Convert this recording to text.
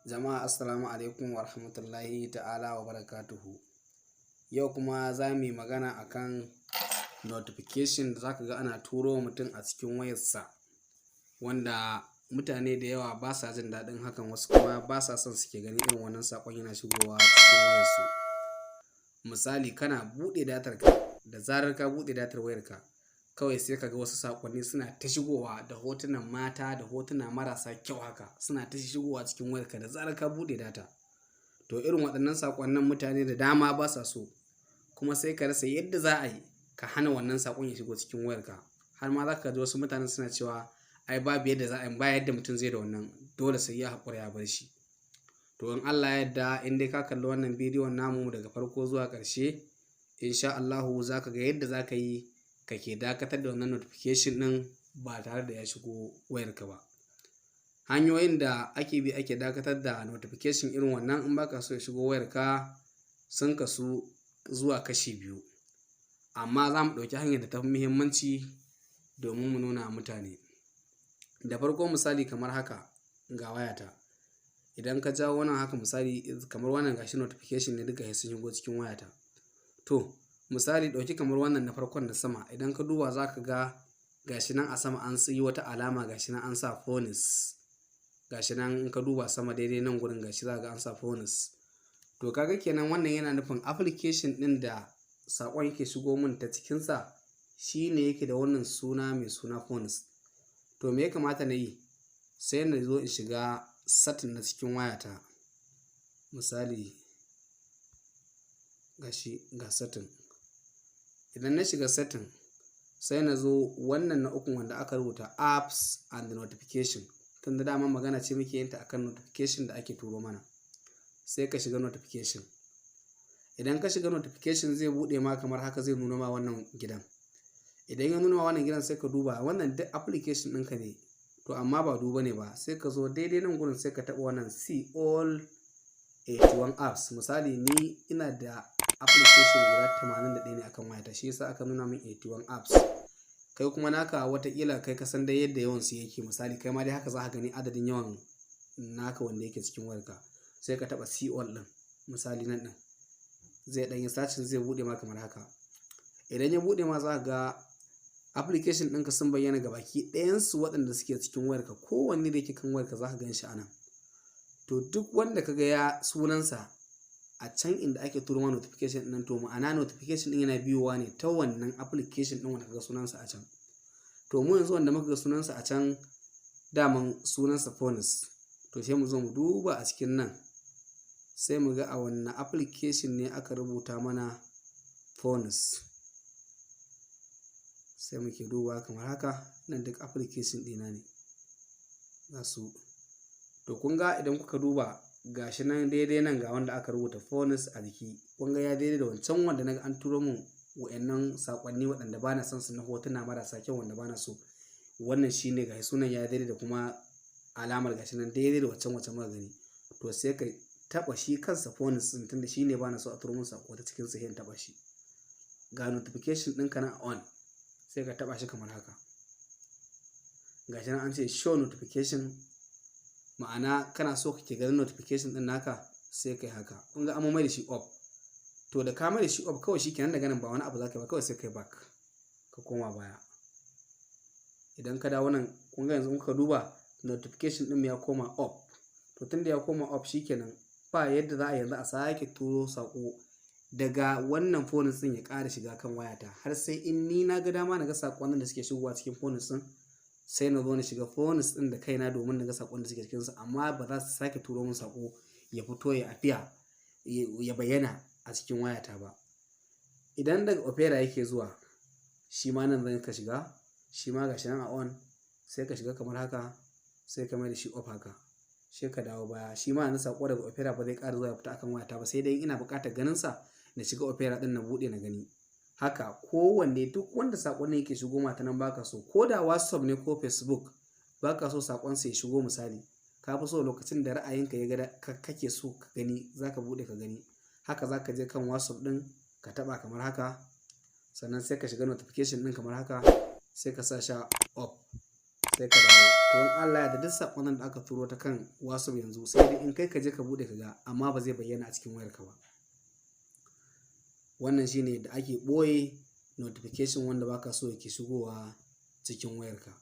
Jama'a assalamu alaikum wa rahmatullahi ta'ala wa barakatuhu. Yau kuma za mu yi magana akan notification da zaka ga ana turo wa mutum a cikin wayarsa, wanda mutane da yawa ba sa jin daɗin hakan, wasu kuma ba sa son suke ganin irin wannan saƙon yana shigowa cikin wayarsu. Misali, kana buɗe datar ka, da zarar ka buɗe datar wayarka kawai sai ka ga wasu saƙonni suna ta shigowa da hotunan mata da hotuna marasa kyau haka suna ta shigowa cikin wayarka da zarar ka buɗe data. To irin waɗannan saƙonnin mutane da dama ba sa so, kuma sai ka rasa yadda za a yi ka hana wannan saƙon ya shigo cikin wayarka. Har ma za ka ji wasu mutanen suna cewa ai babu yadda za a yi, ba yadda mutum zai da wannan, dole sai ya haƙura ya bar shi. To in Allah ya yarda, in dai ka kalli wannan bidiyon namu daga farko zuwa ƙarshe, insha Allahu za ka ga yadda za ka yi kake dakatar da wannan notification ɗin ba tare da ya shigo wayarka ba. Hanyoyin da ake bi ake dakatar da notification irin wannan in baka so ya shigo wayarka sun kasu zuwa kashi biyu, amma za mu ɗauki hanyar da ta fi muhimmanci domin mu nuna mutane. Da farko misali kamar haka, ga wayata idan ka jawo wannan haka, misali kamar wannan gashi notification ne duka sun shigo cikin wayata. To misali ɗauki kamar wannan na farkon da sama, idan ka duba za ka ga gashi nan a sama an yi wata alama, gashi nan an sa phones, gashi nan in ka duba sama daidai nan gurin gashi za ga an sa phones. To kaga kenan wannan yana nufin application ɗin da saƙon yake shigo min ta cikinsa shine yake da wannan suna mai suna phones. To me ya kamata na yi? Sai na zo in shiga setting na cikin wayata, misali gashi ga setting. Idan na shiga setting sai na zo wannan na ukun wanda aka rubuta apps and notification, tunda dama magana ce muke yin ta akan notification da ake turo mana. Sai ka shiga notification. Idan ka shiga notification zai buɗe ma kamar haka, zai nuna ma wannan gidan. Idan ya nuna ma wannan gidan sai ka duba, wannan duk application ɗinka ne, to amma ba duba ne ba, sai ka zo daidai nan gurin sai ka taɓa wannan see all 81 apps. Misali ni ina da application guda 81 ne akan wayata, shi yasa aka nuna min 81 apps. Kai kuma naka watakila kai ka san dai yadda yawan su yake, misali kai ma dai haka za ka gani adadin yawan naka wanda yake cikin wayarka. Sai ka taɓa see all ɗin, misali nan ɗin zai ɗan yi searching, zai buɗe ma kamar haka. Idan ya buɗe ma za ka ga application ɗinka sun bayyana ga baki ɗayansu waɗanda suke cikin wayarka, kowanne da yake kan wayarka za ka gan shi a nan. To duk wanda ka ga ya sunansa a can inda ake turo ma notification ɗin, to ma'ana notification ɗin yana biyowa ne ta wannan application ɗin wanda ka ga sunansa a can. To mu yanzu wanda muka ga sunansa a can daman sunansa phones. To sai mu zo mu duba a cikin nan, sai mu ga a wannan application ne aka rubuta mana phones. Sai muke duba kamar haka, nan duk application ɗina ne ga su. To kun ga idan kuka duba gashi nan daidai nan ga wanda aka rubuta phones a jiki, kun ga ya daidai da wancan wanda naga an turo mun wa'annan saƙonni waɗanda bana son su, na hotuna marasa kyau wanda bana so. Wannan shine gashi sunan ya daidai da kuma alamar gashi nan daidai da wancan muka gani. To sai ka taɓa shi kansa phones ɗin, tunda shine bana so a turo mun saƙo ta cikin sa, sai in taɓa shi. Ga notification ɗinka na on, sai ka taɓa shi kamar haka. Gashi nan an ce show notification, ma'ana kana so kake ganin notification ɗin naka, sai kai haka. Kun ga an mai da shi off. To da ka mai da shi off kawai shi kenan, daga nan ba wani abu za ka yi ba, kawai sai kai back ka koma baya. Idan ka dawo nan, kun ga yanzu muka duba notification ɗin ya koma off. To tunda ya koma off shi kenan, ba yadda za a yanzu a sake turo saƙo daga wannan phones ɗin ya ƙara shiga kan wayata, har sai in ni na ga dama na ga saƙonnin da suke shigowa cikin phones ɗin, sai na zo na shiga phones ɗin da kaina domin na ga saƙon da suke cikinsa, amma ba za su sake turo min saƙo ya fito ya afiya ya bayyana a cikin wayata ba. Idan daga opera yake zuwa, shi ma nan zan ka shiga, shi ma gashi nan a on, sai ka shiga kamar haka, sai ka mai da shi off haka, sai ka dawo baya. Shi ma yanzu saƙo daga opera ba zai ƙara zuwa ya fita akan wayata ba, sai dai ina buƙatar ganin sa na shiga opera ɗin na buɗe na gani. Haka kowanne, duk wanda saƙon yake shigo mata nan baka so, ko da WhatsApp ne ko Facebook baka so saƙon sa ya shigo, misali ka fi so lokacin da ra'ayinka ya ga kake so ka gani za ka buɗe ka gani. Haka za ka je kan WhatsApp ɗin ka taɓa kamar haka, sannan sai ka shiga notification ɗin kamar haka, sai ka sa shi off, sai ka dawo. To in Allah ya da duk saƙonan da aka turo ta kan WhatsApp yanzu sai dai in kai ka je ka buɗe ka ga, amma ba zai bayyana a cikin wayarka ba. Wannan shine da ake ɓoye notification wanda baka so yake shigowa cikin wayarka.